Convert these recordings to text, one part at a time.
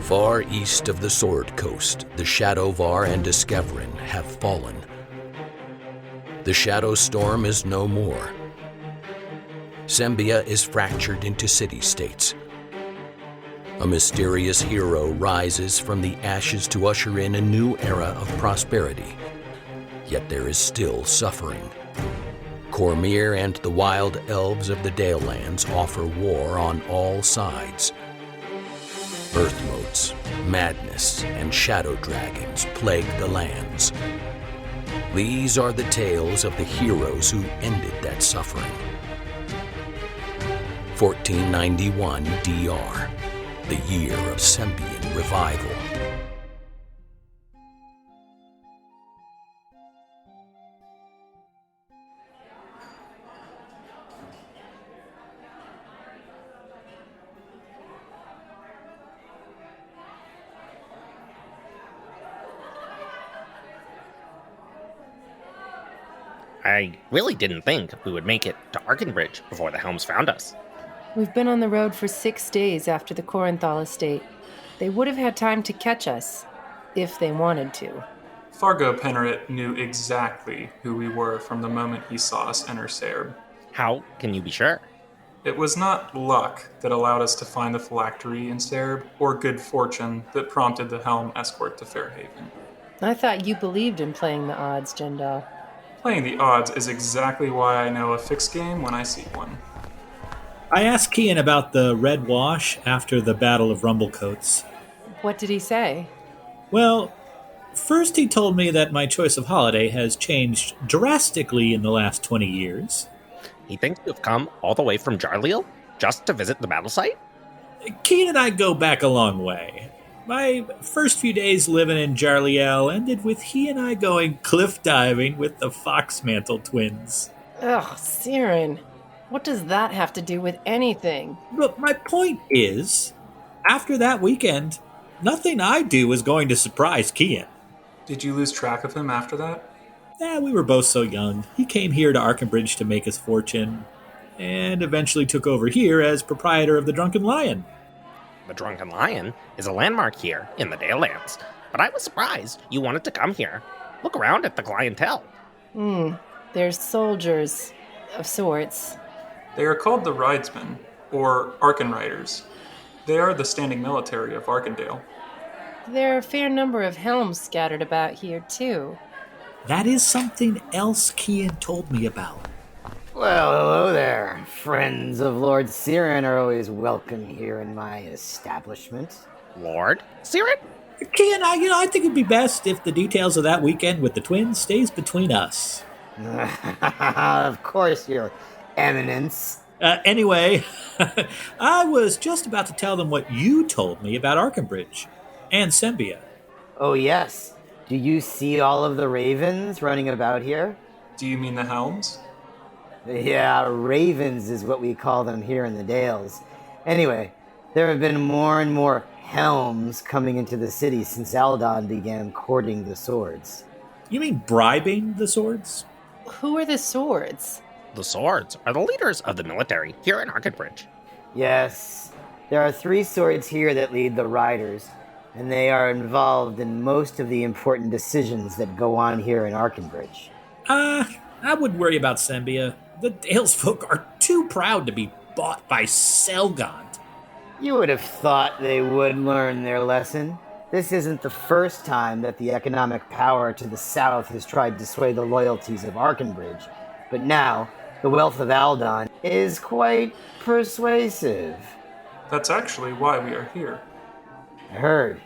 Far east of the Sword Coast, the Shadowvar and Discoverin have fallen. The Shadow Storm is no more. Sembia is fractured into city-states. A mysterious hero rises from the ashes to usher in a new era of prosperity. Yet there is still suffering. Cormyr and the wild elves of the Dalelands offer war on all sides. Earth motes, madness, and shadow dragons plague the lands. These are the tales of the heroes who ended that suffering. 1491 DR, the year of Sembian revival. I really didn't think we would make it to Archenbridge before the Helms found us. We've been on the road for 6 days after the Corinthal estate. They would have had time to catch us, if they wanted to. Fargo Penrit knew exactly who we were from the moment he saw us enter Serb. How can you be sure? It was not luck that allowed us to find the phylactery in Serb, or good fortune that prompted the Helm escort to Fairhaven. I thought you believed in playing the odds, Jindal. Playing the odds is exactly why I know a fixed game when I see one. I asked Kien about the red wash after the Battle of Rumblecoats. What did he say? Well, first he told me that my choice of holiday has changed drastically in the last 20 years. He thinks you've come all the way from Jarliel just to visit the battle site? Kien and I go back a long way. My first few days living in Jarliel ended with he and I going cliff diving with the Foxmantle twins. Ugh, Ciran. What does that have to do with anything? But my point is, after that weekend, nothing I do is going to surprise Kien. Did you lose track of him after that? We were both so young. He came here to Archenbridge to make his fortune, and eventually took over here as proprietor of the Drunken Lion. The Drunken Lion is a landmark here in the Dalelands, but I was surprised you wanted to come here. Look around at the clientele. There's soldiers of sorts. They are called the Ridesmen, or Arken Riders. They are the standing military of Arkendale. There are a fair number of Helms scattered about here, too. That is something else Kien told me about. Well, hello there. Friends of Lord Ciran are always welcome here in my establishment. Lord Ciran? Kien, I think it'd be best if the details of that weekend with the twins stays between us. Of course, Your Eminence. Anyway, I was just about to tell them what you told me about Archenbridge and Sembia. Oh, yes. Do you see all of the ravens running about here? Do you mean the Helms? Yeah, ravens is what we call them here in the Dales. Anyway, there have been more and more Helms coming into the city since Aldond began courting the swords. You mean bribing the swords? Who are the swords? The swords are the leaders of the military here in Archenbridge. Yes, there are 3 swords here that lead the riders, and they are involved in most of the important decisions that go on here in Archenbridge. I wouldn't worry about Sembia. The Dales folk are too proud to be bought by Selgond. You would have thought they would learn their lesson. This isn't the first time that the economic power to the south has tried to sway the loyalties of Archenbridge, but now the wealth of Aldond is quite persuasive. That's actually why we are here. I heard.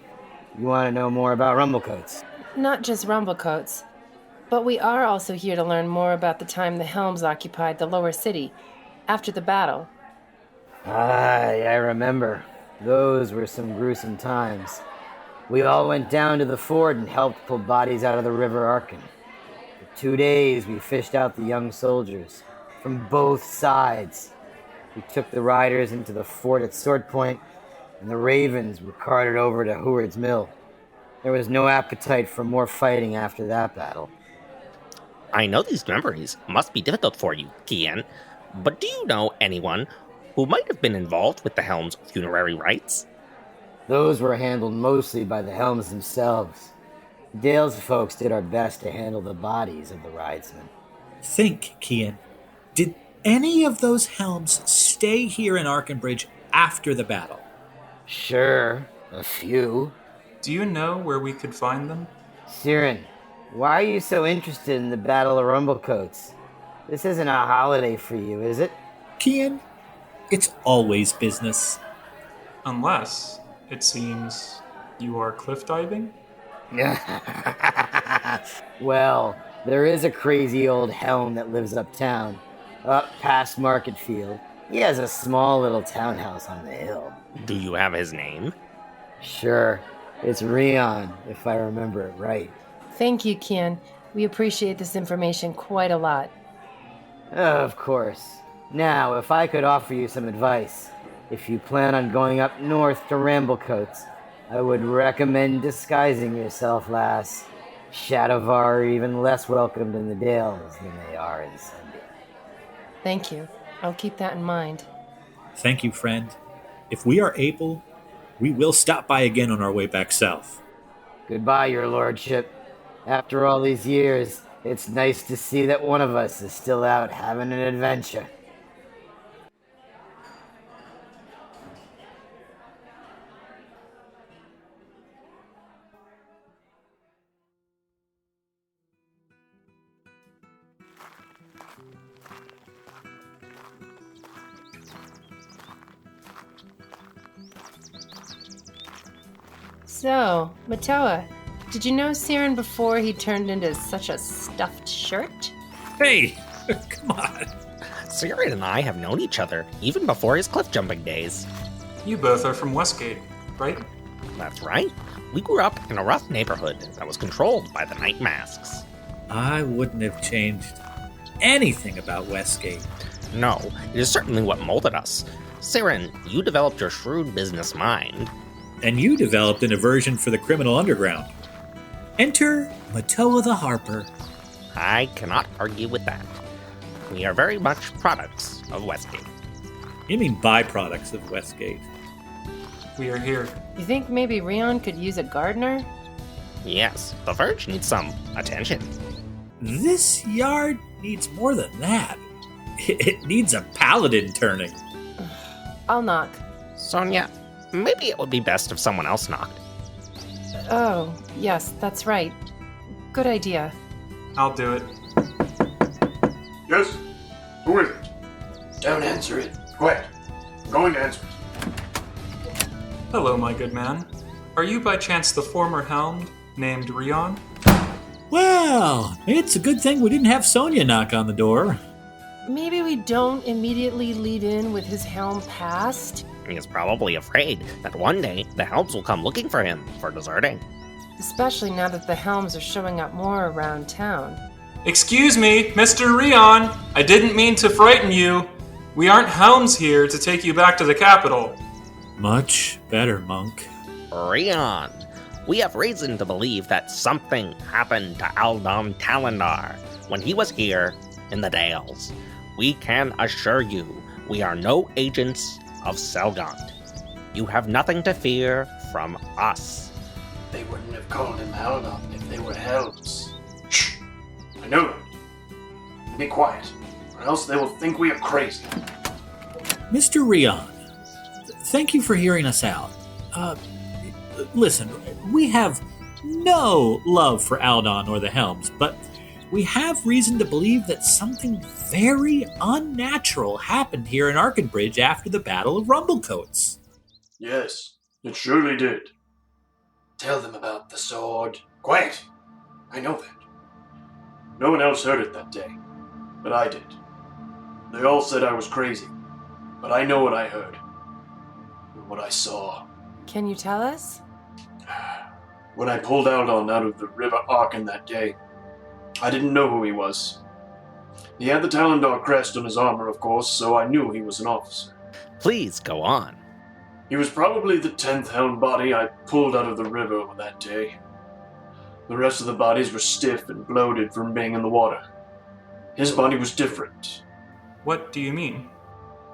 You want to know more about Ramblecoats? Not just Ramblecoats, but we are also here to learn more about the time the Helms occupied the lower city after the battle. Aye, I remember. Those were some gruesome times. We all went down to the ford and helped pull bodies out of the River Arken. For 2 days, we fished out the young soldiers from both sides. We took the riders into the fort at Sword Point, and the ravens were carted over to Heward's Mill. There was no appetite for more fighting after that battle. I know these memories must be difficult for you, Kien, but do you know anyone who might have been involved with the Helm's funerary rites? Those were handled mostly by the Helms themselves. Dale's folks did our best to handle the bodies of the ridesmen. Think, Kien. Did any of those Helms stay here in Archenbridge after the battle? Sure, a few. Do you know where we could find them? Ciran, why are you so interested in the Battle of Rumblecoats? This isn't a holiday for you, is it? Kien, it's always business. Unless, it seems, you are cliff diving? Well, there is a crazy old Helm that lives uptown, up past Marketfield. He has a small little townhouse on the hill. Do you have his name? Sure, it's Rion, if I remember it right. Thank you, Kien. We appreciate this information quite a lot. Of course. Now, if I could offer you some advice, if you plan on going up north to Ramblecoats, I would recommend disguising yourself, lass. Shadowvar are even less welcomed in the Dales than they are in Sembian. Thank you. I'll keep that in mind. Thank you, friend. If we are able, we will stop by again on our way back south. Goodbye, your lordship. After all these years, it's nice to see that one of us is still out having an adventure. So, Matoa, did you know Ciran before he turned into such a stuffed shirt? Hey, come on. Ciran and I have known each other even before his cliff jumping days. You both are from Westgate, right? That's right. We grew up in a rough neighborhood that was controlled by the Night Masks. I wouldn't have changed anything about Westgate. No, it is certainly what molded us. Ciran, you developed your shrewd business mind. And you developed an aversion for the criminal underground. Enter Matoa the Harper. I cannot argue with that. We are very much products of Westgate. You mean byproducts of Westgate? We are here. You think maybe Rion could use a gardener? Yes, the Verge needs some attention. This yard needs more than that. It needs a paladin turning. I'll knock. Sonia, maybe it would be best if someone else knocked. Oh, yes, that's right. Good idea. I'll do it. Yes? Who is it? Don't answer it. Quiet. I'm going to answer it. Hello, my good man. Are you by chance the former Helm named Rion? Well, it's a good thing we didn't have Sonia knock on the door. Maybe we don't immediately lead in with his helm past? He is probably afraid that one day the Helms will come looking for him for deserting. Especially now that the Helms are showing up more around town. Excuse me, Mr. Rion. I didn't mean to frighten you. We aren't Helms here to take you back to the capital. Much better, monk. Rion, we have reason to believe that something happened to Aldond Talendar when he was here in the Dales. We can assure you we are no agents of Selgant. You have nothing to fear from us. They wouldn't have called him Aldond if they were Helms. Shh! I know them. Be quiet, or else they will think we are crazy. Mr. Rion, thank you for hearing us out. Listen, we have no love for Aldon or the Helms, but we have reason to believe that something very unnatural happened here in Archenbridge after the Battle of Rumblecoats. Yes, it surely did. Tell them about the sword. Quiet! I know that. No one else heard it that day, but I did. They all said I was crazy, but I know what I heard. And what I saw. Can you tell us? When I pulled Aldon out of the River Arken that day, I didn't know who he was. He had the Talendar crest on his armor, of course, so I knew he was an officer. Please go on. He was probably the 10th Helm body I pulled out of the river that day. The rest of the bodies were stiff and bloated from being in the water. His body was different. What do you mean?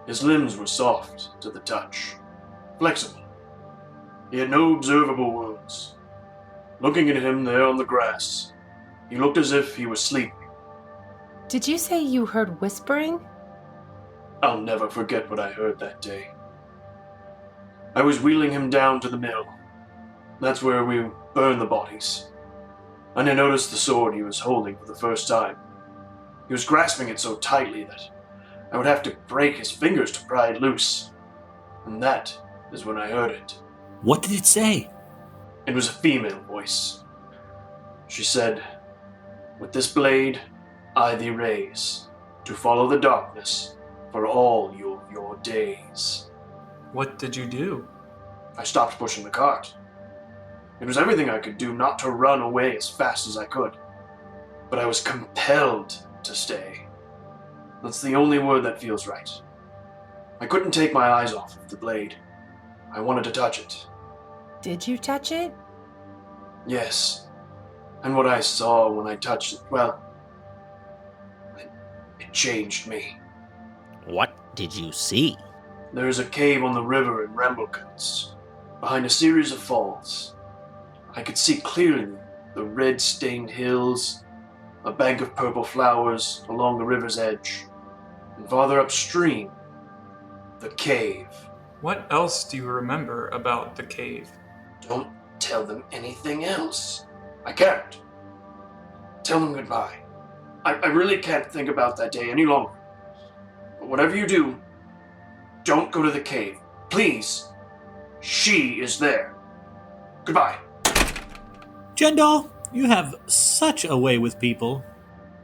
His limbs were soft to the touch, flexible. He had no observable wounds. Looking at him there on the grass, he looked as if he was sleeping. Did you say you heard whispering? I'll never forget what I heard that day. I was wheeling him down to the mill. That's where we burned the bodies. And I noticed the sword he was holding for the first time. He was grasping it so tightly that I would have to break his fingers to pry it loose. And that is when I heard it. What did it say? It was a female voice. She said, "With this blade, I thee raise, to follow the darkness for all your days." What did you do? I stopped pushing the cart. It was everything I could do not to run away as fast as I could. But I was compelled to stay. That's the only word that feels right. I couldn't take my eyes off of the blade. I wanted to touch it. Did you touch it? Yes. And what I saw when I touched it, well, it changed me. What did you see? There is a cave on the river in Ramblecoats, behind a series of falls. I could see clearly the red-stained hills, a bank of purple flowers along the river's edge, and farther upstream, the cave. What else do you remember about the cave? Don't tell them anything else. I can't. Tell them goodbye. I really can't think about that day any longer. But whatever you do, don't go to the cave. Please. She is there. Goodbye. Jendal, you have such a way with people.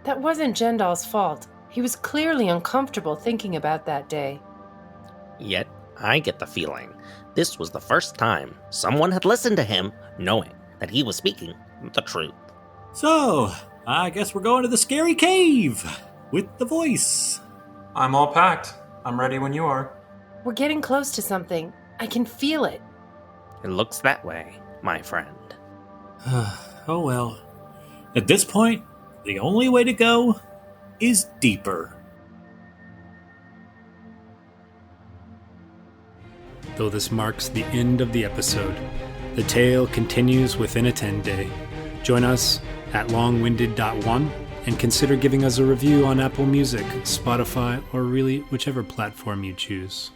That wasn't Jendal's fault. He was clearly uncomfortable thinking about that day. Yet, I get the feeling this was the first time someone had listened to him, knowing that he was speaking the truth. So, I guess we're going to the scary cave with the voice. I'm all packed. I'm ready when you are. We're getting close to something. I can feel it. It looks that way, my friend. Oh well. At this point, the only way to go is deeper. Though this marks the end of the episode, the tale continues within a 10-day. Join us at longwinded.one and consider giving us a review on Apple Music, Spotify, or really whichever platform you choose.